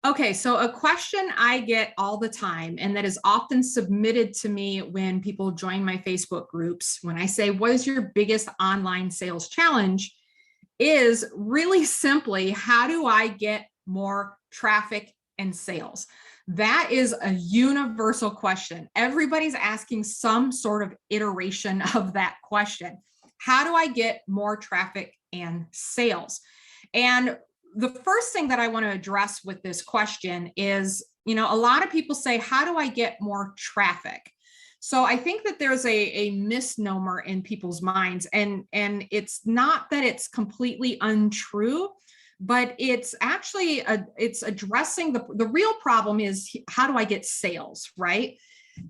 Okay, so a question I get all the time, and that is often submitted to me when people join my Facebook groups, when I say, what is your biggest online sales challenge, is really simply, how do I get more traffic and sales? That is a universal question. Everybody's asking some sort of iteration of that question. How do I get more traffic and sales? And the first thing that I want to address with this question is, a lot of people say, how do I get more traffic? So I think that there's a misnomer in people's minds, and it's not that it's completely untrue, but it's actually it's addressing the real problem is, how do I get sales, right?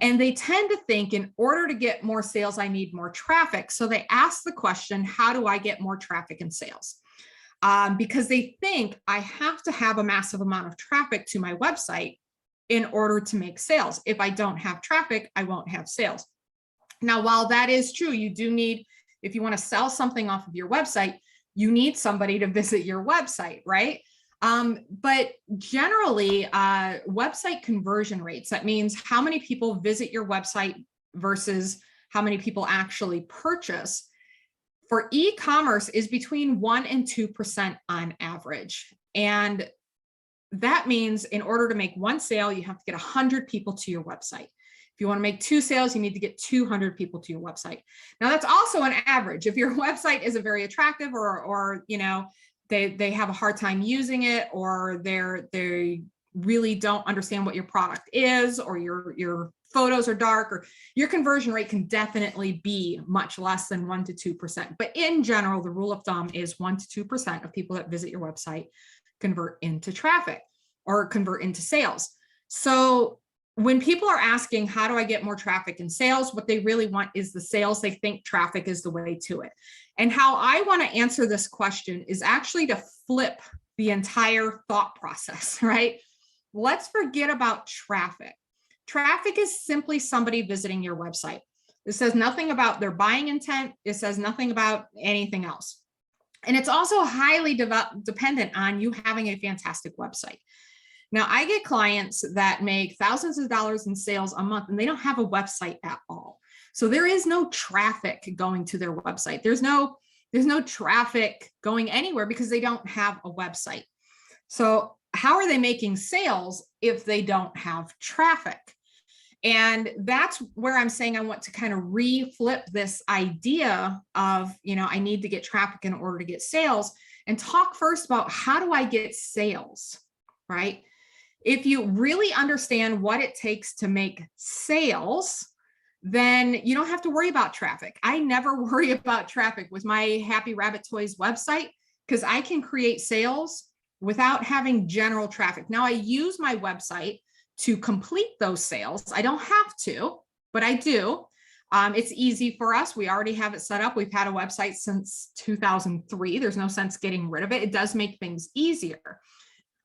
And they tend to think, in order to get more sales, I need more traffic. So they ask the question, how do I get more traffic and sales? Because they think I have to have a massive amount of traffic to my website in order to make sales. If I don't have traffic, I won't have sales. Now, while that is true, you do need, if you want to sell something off of your website, you need somebody to visit your website, right? But generally, website conversion rates, that means how many people visit your website versus how many people actually purchase, for e-commerce is between 1% and 2% on average. And that means in order to make one sale, you have to get 100 people to your website. If you want to make 2 sales, you need to get 200 people to your website. Now, that's also an average. If your website isn't very attractive, or they have a hard time using it, or they really don't understand what your product is, or your photos are dark, or your conversion rate can definitely be much less than 1% to 2%. But in general, the rule of thumb is 1% to 2% of people that visit your website convert into traffic or convert into sales. So when people are asking, how do I get more traffic and sales? What they really want is the sales. They think traffic is the way to it. And how I want to answer this question is actually to flip the entire thought process, right? Let's forget about traffic. Traffic is simply somebody visiting your website. It says nothing about their buying intent. It says nothing about anything else. And it's also highly dependent on you having a fantastic website. Now, I get clients that make thousands of dollars in sales a month, and they don't have a website at all. So there is no traffic going to their website. There's no traffic going anywhere because they don't have a website. So how are they making sales if they don't have traffic? And that's where I'm saying I want to kind of reflip this idea of, I need to get traffic in order to get sales, and talk first about, how do I get sales, right? If you really understand what it takes to make sales, then you don't have to worry about traffic. I never worry about traffic with my Happy Rabbit Toys website, because I can create sales without having general traffic. Now, I use my website to complete those sales. I don't have to, but I do. It's easy for us. We already have it set up. We've had a website since 2003. There's no sense getting rid of it. It does make things easier.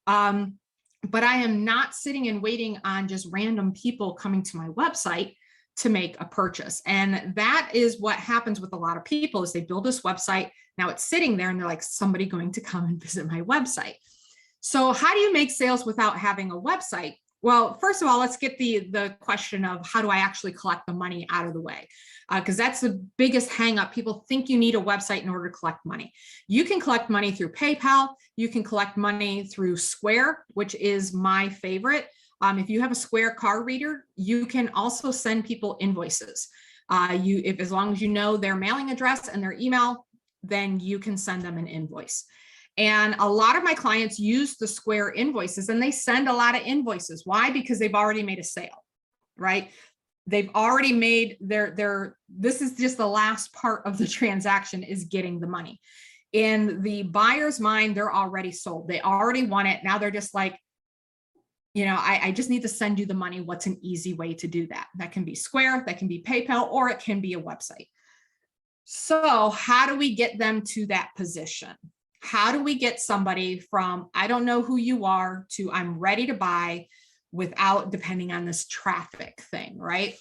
But I am not sitting and waiting on just random people coming to my website to make a purchase. And that is what happens with a lot of people, is they build this website. Now it's sitting there and they're like, somebody going to come and visit my website. So how do you make sales without having a website? Well, first of all, let's get the question of, how do I actually collect the money out of the way? Because that's the biggest hang up. People think you need a website in order to collect money. You can collect money through PayPal. You can collect money through Square, which is my favorite. If you have a Square card reader, you can also send people invoices. As long as you know their mailing address and their email, then you can send them an invoice. And a lot of my clients use the Square invoices, and they send a lot of invoices. Why? Because they've already made a sale, right? They've already made this is just the last part of the transaction, is getting the money. In the buyer's mind, they're already sold. They already want it. Now they're just like, I just need to send you the money. What's an easy way to do that? That can be Square, that can be PayPal, or it can be a website. So how do we get them to that position? How do we get somebody from, I don't know who you are, to I'm ready to buy, without depending on this traffic thing, right?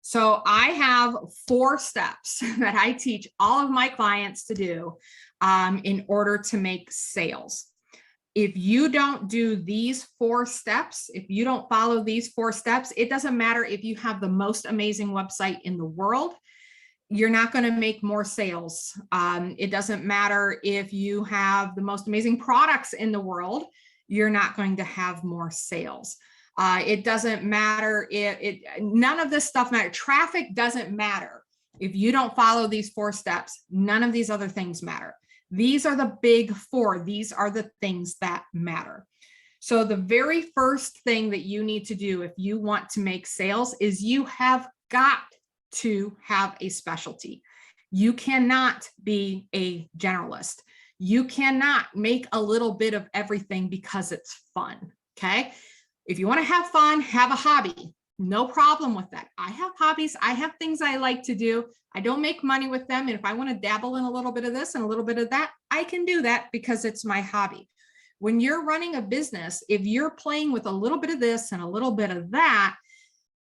So I have 4 steps that I teach all of my clients to do in order to make sales. If you don't do these 4 steps, if you don't follow these 4 steps, it doesn't matter if you have the most amazing website in the world, you're not going to make more sales. It doesn't matter if you have the most amazing products in the world, you're not going to have more sales. It doesn't matter if none of this stuff matters. Traffic doesn't matter. If you don't follow these 4 steps, none of these other things matter. These are the big 4. These are the things that matter. So the very first thing that you need to do if you want to make sales is you have got to have a specialty. You cannot be a generalist. You cannot make a little bit of everything because it's fun, okay? If you want to have fun, have a hobby. No problem with that. I have hobbies. I have things I like to do. I don't make money with them. And if I want to dabble in a little bit of this and a little bit of that, I can do that because it's my hobby. When you're running a business, if you're playing with a little bit of this and a little bit of that,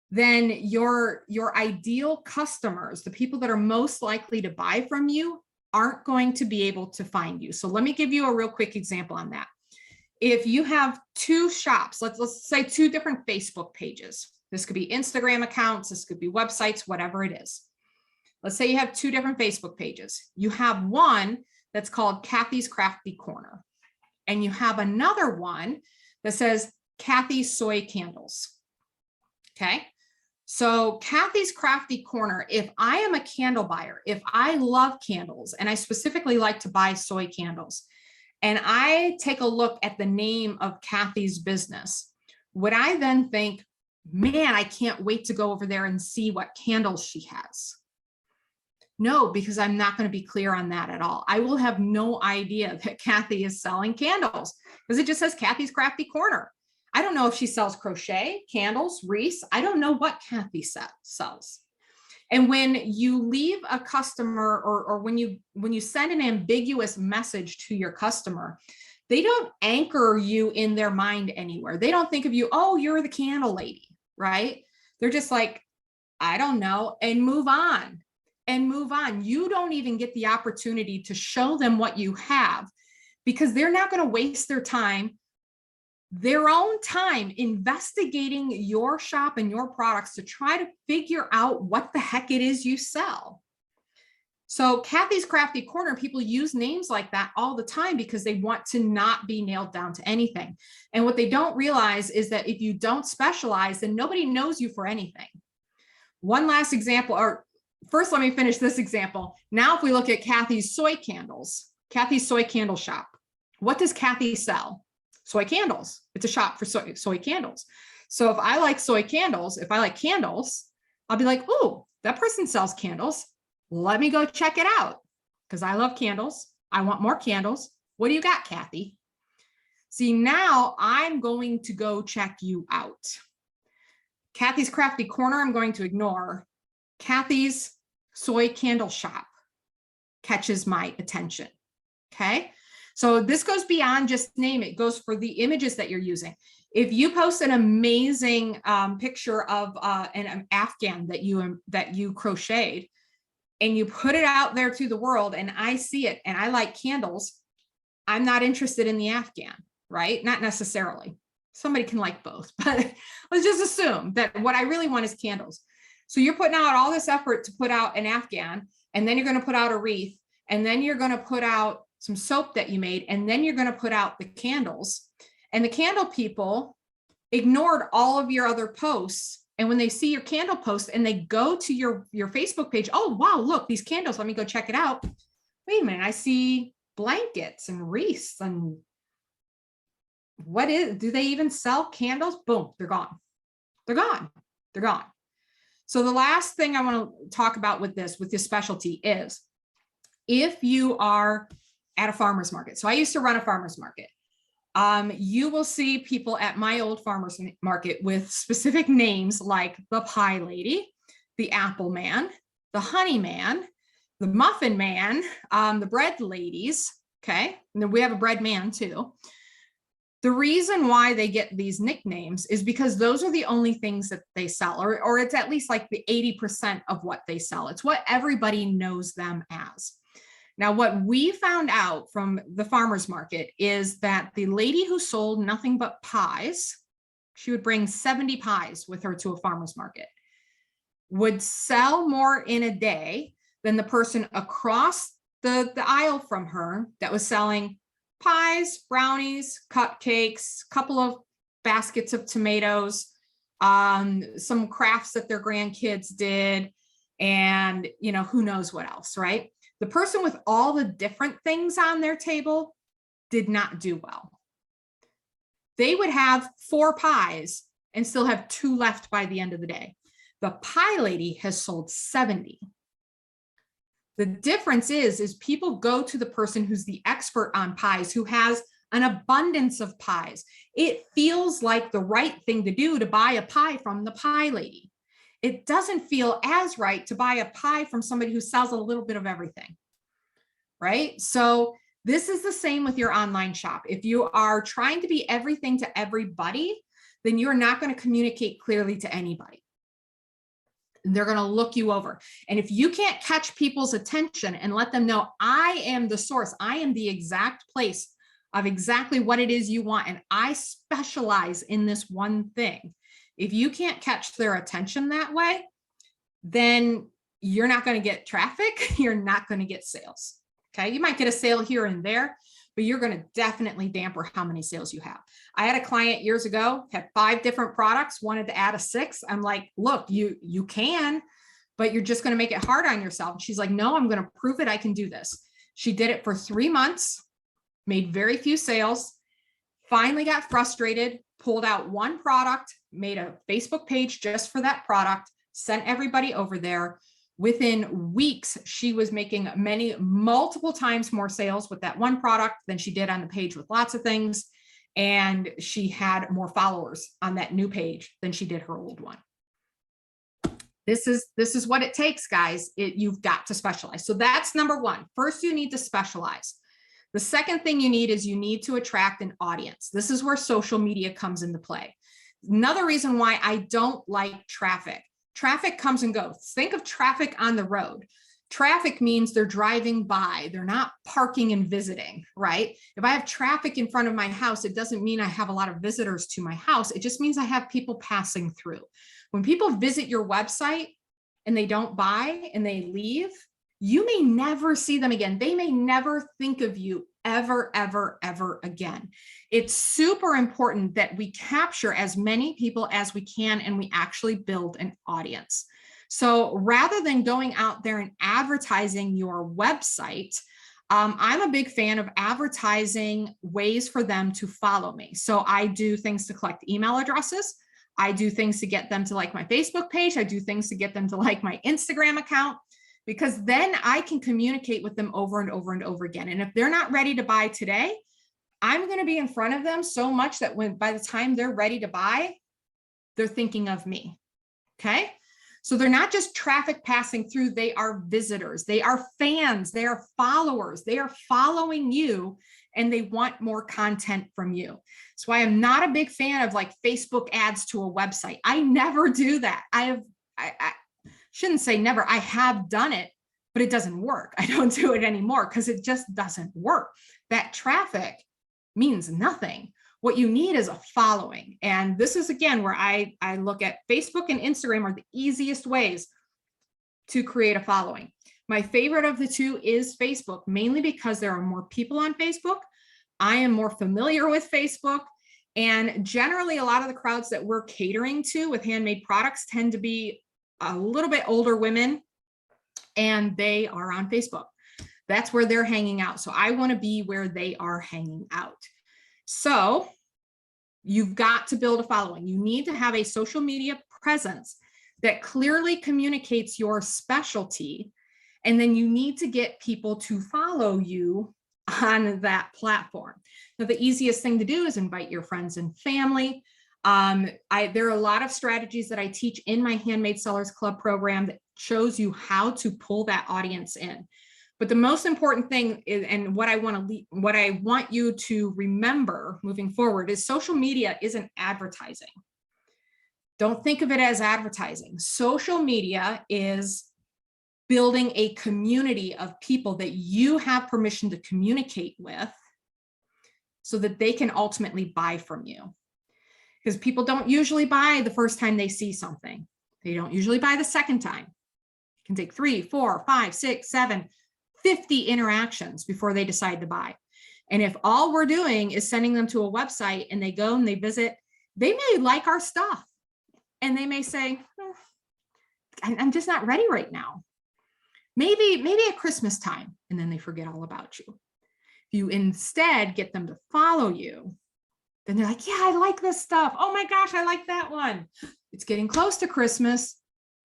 then your ideal customers, the people that are most likely to buy from you, aren't going to be able to find you. So let me give you a real quick example on that. If you have 2 shops, let's say 2 different Facebook pages. This could be Instagram accounts, this could be websites, whatever it is. Let's say you have 2 different Facebook pages. You have one that's called Kathy's Crafty Corner, and you have another one that says Kathy's Soy Candles. Okay. So Kathy's Crafty Corner, if I am a candle buyer, if I love candles and I specifically like to buy soy candles, and I take a look at the name of Kathy's business, would I then think, man, I can't wait to go over there and see what candles she has? No, because I'm not going to be clear on that at all. I will have no idea that Kathy is selling candles because it just says Kathy's Crafty Corner. I don't know if she sells crochet, candles, wreaths. I don't know what Kathy sells. And when you leave a customer or when you send an ambiguous message to your customer, they don't anchor you in their mind anywhere. They don't think of you, oh, you're the candle lady, right? They're just like, I don't know, and move on and move on. You don't even get the opportunity to show them what you have because they're not going to waste their own time investigating your shop and your products to try to figure out what the heck it is you sell. So Kathy's Crafty Corner, people use names like that all the time because they want to not be nailed down to anything. And what they don't realize is that if you don't specialize, then nobody knows you for anything. One last example, or first, let me finish this example. Now, if we look at Kathy's Soy Candles, Kathy's Soy Candle Shop, what does Kathy sell? Soy candles. It's a shop for soy candles. So if I like soy candles, if I like candles, I'll be like, ooh, that person sells candles. Let me go check it out because I love candles. I want more candles. What do you got, Kathy? See, now I'm going to go check you out. Kathy's Crafty Corner, I'm going to ignore. Kathy's Soy Candle Shop catches my attention. Okay. So this goes beyond just name. It goes for the images that you're using. If you post an amazing picture of an Afghan that you crocheted and you put it out there to the world and I see it and I like candles, I'm not interested in the Afghan, right? Not necessarily. Somebody can like both, but let's just assume that what I really want is candles. So you're putting out all this effort to put out an Afghan, and then you're going to put out a wreath, and then you're going to put out some soap that you made, and then you're going to put out the candles. And the candle people ignored all of your other posts. And when they see your candle post and they go to your Facebook page, oh, wow, look, these candles, let me go check it out. Wait a minute, I see blankets and wreaths and do they even sell candles? Boom, they're gone. They're gone. They're gone. So the last thing I want to talk about with this specialty is if you are at a farmer's market. So I used to run a farmer's market. You will see people at my old farmer's market with specific names like the pie lady, the apple man, the honey man, the muffin man, the bread ladies. Okay. And then we have a bread man too. The reason why they get these nicknames is because those are the only things that they sell, or it's at least like the 80% of what they sell. It's what everybody knows them as. Now, what we found out from the farmer's market is that the lady who sold nothing but pies, she would bring 70 pies with her to a farmer's market, would sell more in a day than the person across the aisle from her that was selling pies, brownies, cupcakes, a couple of baskets of tomatoes, some crafts that their grandkids did, and who knows what else, right? The person with all the different things on their table did not do well. They would have 4 pies and still have 2 left by the end of the day. The pie lady has sold 70. The difference is people go to the person who's the expert on pies, who has an abundance of pies. It feels like the right thing to do to buy a pie from the pie lady. It doesn't feel as right to buy a pie from somebody who sells a little bit of everything, right? So this is the same with your online shop. If you are trying to be everything to everybody, then you're not going to communicate clearly to anybody. They're going to look you over. And if you can't catch people's attention and let them know, I am the source, I am the exact place of exactly what it is you want, and I specialize in this one thing. If you can't catch their attention that way, then you're not going to get traffic. You're not going to get sales. Okay. You might get a sale here and there, but you're going to definitely damper how many sales you have. I had a client years ago, had 5 different products, wanted to add a 6th. I'm like, look, you can, but you're just going to make it hard on yourself. And she's like, no, I'm going to prove it. I can do this. She did it for 3 months, made very few sales, finally got frustrated, pulled out one product, made a Facebook page just for that product, sent everybody over there. Within weeks, she was making multiple times more sales with that one product than she did on the page with lots of things. And she had more followers on that new page than she did her old one. This is what it takes, guys. You've got to specialize. So that's number 1. First, you need to specialize. The second thing you need is you need to attract an audience. This is where social media comes into play. Another reason why I don't like traffic. Traffic comes and goes. Think of traffic on the road. Traffic means they're driving by. They're not parking and visiting, right? If I have traffic in front of my house, it doesn't mean I have a lot of visitors to my house. It just means I have people passing through. When people visit your website and they don't buy and they leave, you may never see them again. They may never think of you ever, ever, ever again. It's super important that we capture as many people as we can and we actually build an audience. So rather than going out there and advertising your website, I'm a big fan of advertising ways for them to follow me. So I do things to collect email addresses. I do things to get them to like my Facebook page. I do things to get them to like my Instagram account, because then I can communicate with them over and over and over again. And if they're not ready to buy today, I'm going to be in front of them so much that by the time they're ready to buy, they're thinking of me. Okay. So they're not just traffic passing through. They are visitors. They are fans. They are followers. They are following you and they want more content from you. That's why I'm not a big fan of like Facebook ads to a website. I never do that. I shouldn't say never. I have done it, but it doesn't work. I don't do it anymore because it just doesn't work. That traffic means nothing. What you need is a following. And this is, again, where I look at Facebook and Instagram are the easiest ways to create a following. My favorite of the two is Facebook, mainly because there are more people on Facebook. I am more familiar with Facebook. And generally, a lot of the crowds that we're catering to with handmade products tend to be a little bit older women, and they are on Facebook. That's where they're hanging out. So I want to be where they are hanging out. So you've got to build a following. You need to have a social media presence that clearly communicates your specialty. And then you need to get people to follow you on that platform. Now, the easiest thing to do is invite your friends and family. There are a lot of strategies that I teach in my Handmade Sellers Club program that shows you how to pull that audience in. But the most important thing is, and what I want you to remember moving forward, is social media isn't advertising. Don't think of it as advertising. Social media is building a community of people that you have permission to communicate with so that they can ultimately buy from you. Because people don't usually buy the first time they see something. They don't usually buy the second time. It can take 3, 4, 5, 6, 7, 50 interactions before they decide to buy. And if all we're doing is sending them to a website and they go and they visit, they may like our stuff. And they may say, I'm just not ready right now. Maybe at Christmas time, and then they forget all about you. If you instead get them to follow you, then they're like, yeah, I like this stuff. Oh my gosh, I like that one. It's getting close to Christmas.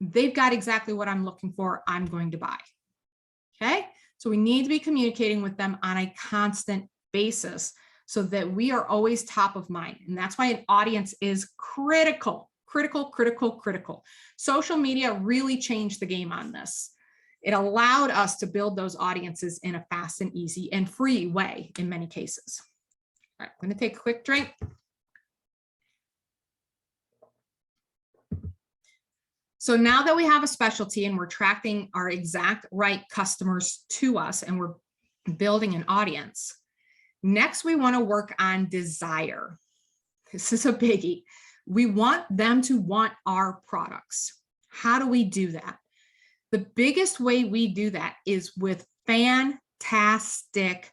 They've got exactly what I'm looking for. I'm going to buy. Okay. So we need to be communicating with them on a constant basis so that we are always top of mind. And that's why an audience is critical, critical, critical, critical. Social media really changed the game on this. It allowed us to build those audiences in a fast and easy and free way in many cases. All right, I'm going to take a quick drink. So now that we have a specialty and we're attracting our exact right customers to us and we're building an audience, next we want to work on desire. This is a biggie. We want them to want our products. How do we do that? The biggest way we do that is with fantastic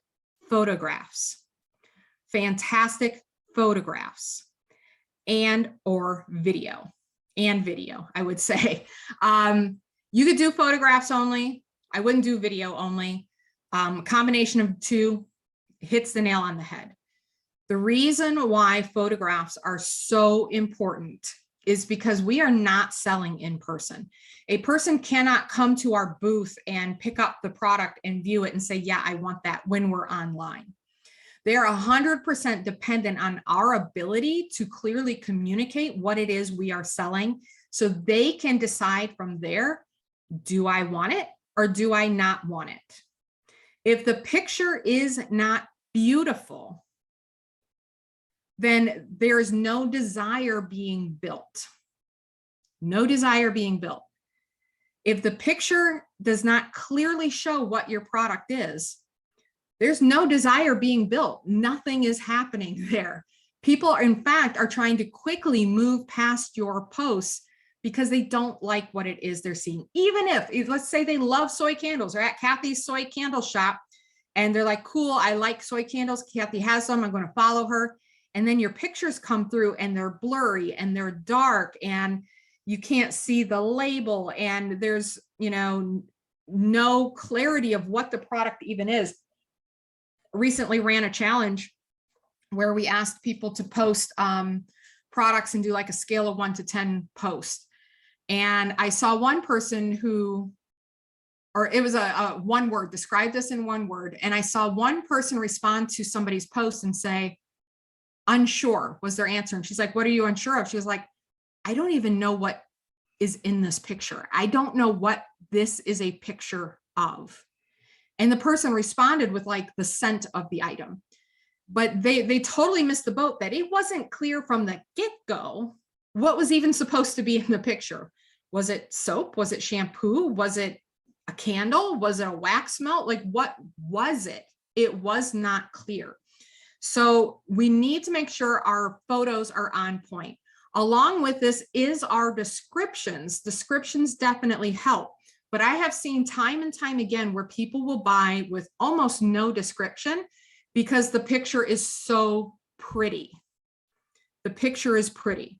photographs. Fantastic photographs and or video. And video, I would say. You could do photographs only. I wouldn't do video only. Combination of two hits the nail on the head. The reason why photographs are so important is because we are not selling in person. A person cannot come to our booth and pick up the product and view it and say, yeah, I want that when we're online. They are 100% dependent on our ability to clearly communicate what it is we are selling so they can decide from there, do I want it or do I not want it? If the picture is not beautiful, then there is no desire being built. No desire being built. If the picture does not clearly show what your product is, there's no desire being built. Nothing is happening there. People, in fact, are trying to quickly move past your posts because they don't like what it is they're seeing. Even if, let's say they love soy candles, they're at Kathy's soy candle shop and they're like, cool, I like soy candles. Kathy has some, I'm going to follow her. And then your pictures come through and they're blurry and they're dark and you can't see the label and there's, no clarity of what the product even is. Recently ran a challenge where we asked people to post products and do like a scale of 1 to 10 post. And I saw one person who, or it was a one word, describe this in one word. And I saw one person respond to somebody's post and say, unsure was their answer. And she's like, what are you unsure of? She was like, I don't even know what is in this picture. I don't know what this is a picture of. And the person responded with like the scent of the item, but they totally missed the boat that it wasn't clear from the get-go what was even supposed to be in the picture. Was it soap? Was it shampoo? Was it a candle? Was it a wax melt? Like what was it? It was not clear. So we need to make sure our photos are on point. Along with this is our descriptions. Descriptions definitely help. But I have seen time and time again where people will buy with almost no description because the picture is so pretty. The picture is pretty.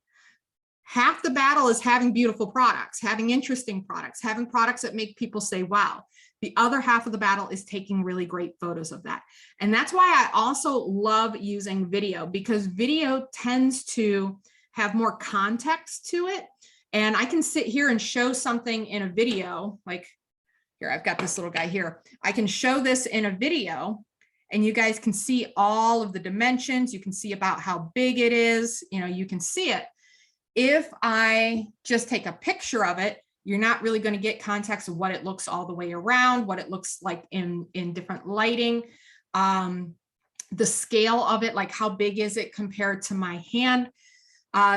Half the battle is having beautiful products, having interesting products, having products that make people say, wow. The other half of the battle is taking really great photos of that. And that's why I also love using video because video tends to have more context to it. And I can sit here and show something in a video, like here, I've got this little guy here. I can show this in a video and you guys can see all of the dimensions. You can see about how big it is. You can see it. If I just take a picture of it, you're not really going to get context of what it looks all the way around, what it looks like in different lighting, the scale of it, like how big is it compared to my hand.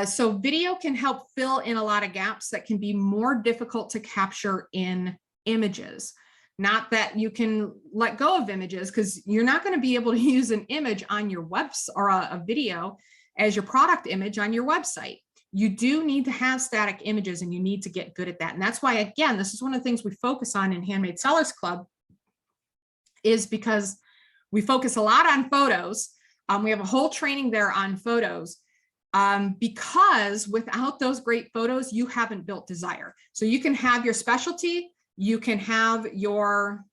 So video can help fill in a lot of gaps that can be more difficult to capture in images. Not that you can let go of images, because you're not going to be able to use an image on your website or a video as your product image on your website. You do need to have static images, and you need to get good at that. And that's why, again, this is one of the things we focus on in Handmade Sellers Club, is because we focus a lot on photos. We have a whole training there on photos, because without those great photos, you haven't built desire. So you can have your specialty, you can have your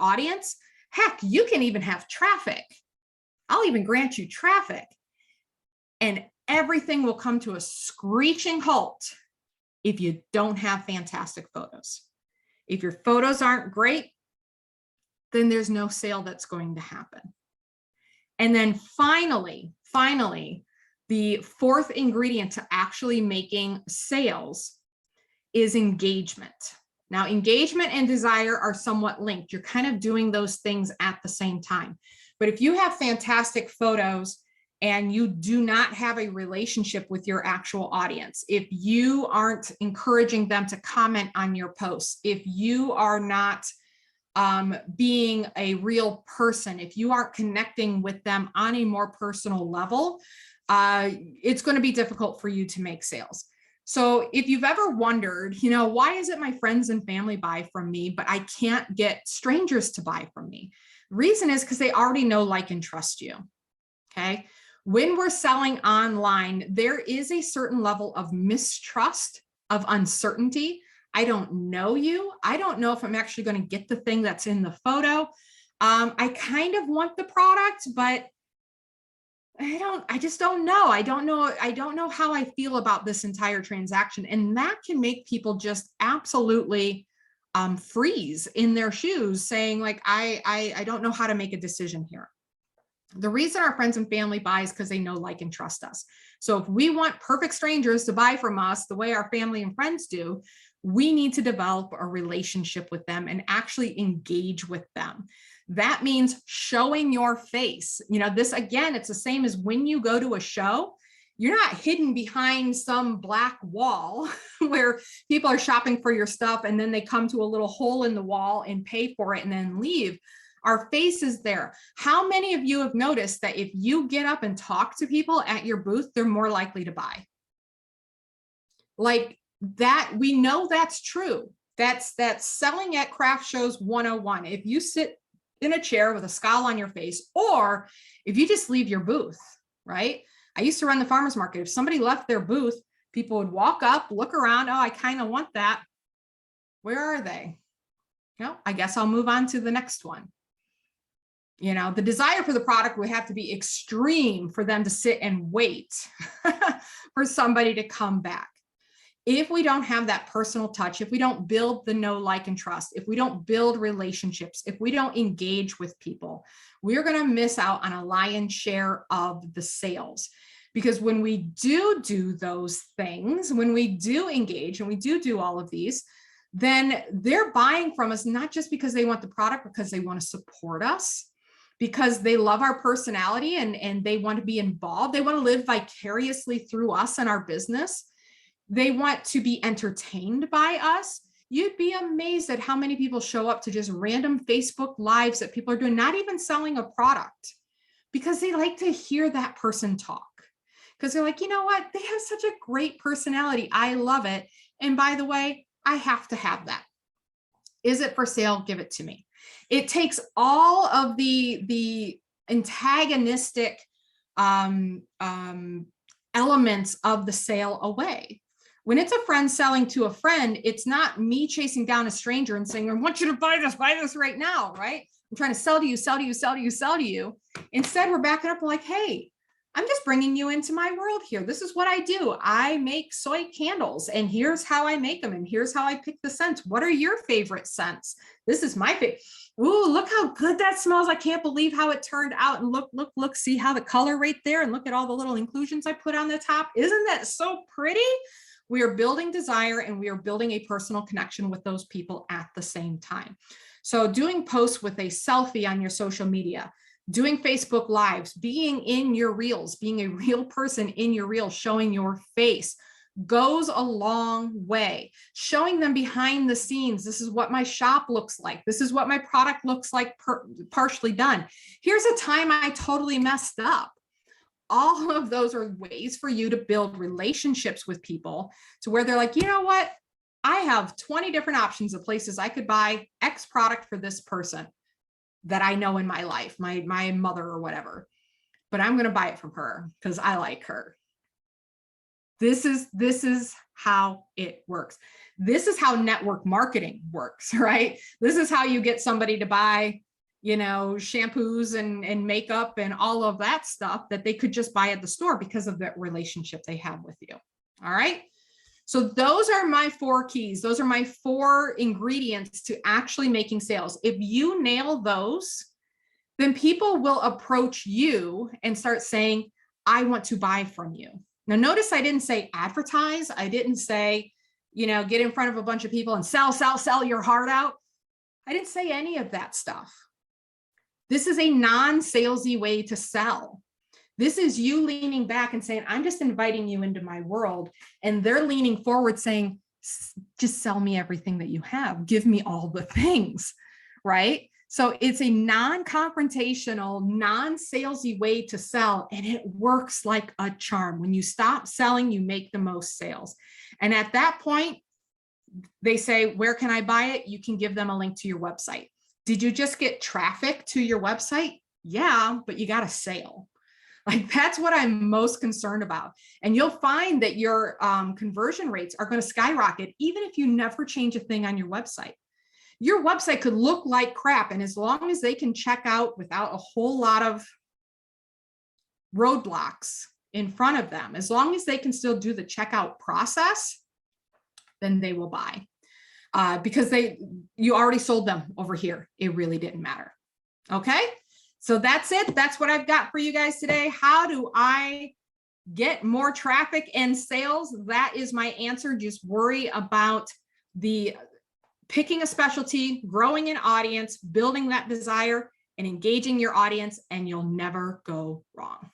audience. Heck, you can even have traffic. I'll even grant you traffic. And everything will come to a screeching halt if you don't have fantastic photos. If your photos aren't great, then there's no sale that's going to happen. And then finally, the fourth ingredient to actually making sales is engagement. Now, engagement and desire are somewhat linked. You're kind of doing those things at the same time. But if you have fantastic photos and you do not have a relationship with your actual audience, if you aren't encouraging them to comment on your posts, if you are not being a real person, if you aren't connecting with them on a more personal level, it's going to be difficult for you to make sales. So if you've ever wondered, why is it my friends and family buy from me, but I can't get strangers to buy from me? The reason is because they already know, like, and trust you. Okay. When we're selling online, there is a certain level of mistrust, of uncertainty. I don't know you. I don't know if I'm actually going to get the thing that's in the photo. I kind of want the product, but I just don't know. I don't know how I feel about this entire transaction. And that can make people just absolutely freeze in their shoes, saying, like, I don't know how to make a decision here. The reason our friends and family buy is because they know, like, and trust us. So if we want perfect strangers to buy from us the way our family and friends do, we need to develop a relationship with them and actually engage with them. That means showing your face. This, again, it's the same as when you go to a show. You're not hidden behind some black wall where people are shopping for your stuff and then they come to a little hole in the wall and pay for it and then leave. Our face is there. How many of you have noticed that if you get up and talk to people at your booth, they're more likely to buy? Like that, we know that's true. That's selling at craft shows 101. If you sit in a chair with a scowl on your face, or if you just leave your booth, right? I used to run the farmer's market. If somebody left their booth, people would walk up, look around. Oh, I kind of want that. Where are they? I guess I'll move on to the next one. The desire for the product would have to be extreme for them to sit and wait for somebody to come back. If we don't have that personal touch, if we don't build the know, like, and trust, if we don't build relationships, if we don't engage with people, we're going to miss out on a lion's share of the sales. Because when we do those things, when we do engage and we do all of these, then they're buying from us, not just because they want the product, because they want to support us, because they love our personality and they want to be involved. They want to live vicariously through us and our business. They want to be entertained by us. You'd be amazed at how many people show up to just random Facebook lives that people are doing, not even selling a product, because they like to hear that person talk. Because they're like, you know what? They have such a great personality. I love it. And by the way, I have to have that. Is it for sale? Give it to me. It takes all of the antagonistic elements of the sale away. When it's a friend selling to a friend, it's not me chasing down a stranger and saying, I want you to buy this right now, right? I'm trying to sell to you. Instead, we're backing up. We're like, hey, I'm just bringing you into my world here. This is what I do. I make soy candles, and here's how I make them, and here's how I pick the scents. What are your favorite scents? This is my favorite. Ooh, look how good that smells. I can't believe how it turned out. And look, see how the color right there, and look at all the little inclusions I put on the top. Isn't that so pretty? We are building desire, and we are building a personal connection with those people at the same time. So doing posts with a selfie on your social media, doing Facebook Lives, being in your reels, being a real person in your reels, showing your face, goes a long way. Showing them behind the scenes, this is what my shop looks like. This is what my product looks like partially done. Here's a time I totally messed up. All of those are ways for you to build relationships with people to where they're like, you know what? I have 20 different options of places I could buy X product for this person that I know in my life, my mother or whatever, but I'm going to buy it from her because I like her. This is how it works. This is how network marketing works, right? This is how you get somebody to buy, shampoos and makeup and all of that stuff that they could just buy at the store because of that relationship they have with you. All right. So those are my 4 keys. Those are my 4 ingredients to actually making sales. If you nail those, then people will approach you and start saying, I want to buy from you. Now, notice I didn't say advertise. I didn't say, get in front of a bunch of people and sell your heart out. I didn't say any of that stuff. This is a non-salesy way to sell. This is you leaning back and saying, I'm just inviting you into my world. And they're leaning forward saying, just sell me everything that you have. Give me all the things, right? So it's a non-confrontational, non-salesy way to sell. And it works like a charm. When you stop selling, you make the most sales. And at that point, they say, where can I buy it? You can give them a link to your website. Did you just get traffic to your website? Yeah, but you got a sale. Like, that's what I'm most concerned about. And you'll find that your conversion rates are going to skyrocket, even if you never change a thing on your website. Your website could look like crap. And as long as they can check out without a whole lot of roadblocks in front of them, as long as they can still do the checkout process, then they will buy. Because you already sold them over here. It really didn't matter. Okay. So that's it. That's what I've got for you guys today. How do I get more traffic and sales? That is my answer. Just worry about picking a specialty, growing an audience, building that desire, and engaging your audience, and you'll never go wrong.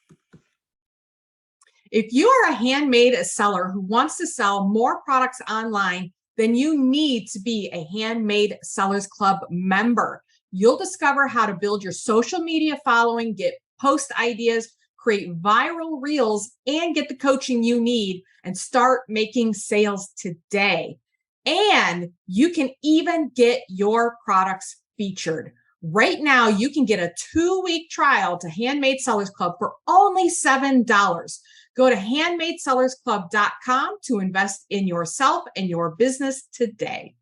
If you are a handmade seller who wants to sell more products online, then you need to be a Handmade Sellers Club member. You'll discover how to build your social media following, get post ideas, create viral reels, and get the coaching you need and start making sales today. And you can even get your products featured. Right now, you can get a 2-week trial to Handmade Sellers Club for only $7. Go to handmadesellersclub.com to invest in yourself and your business today.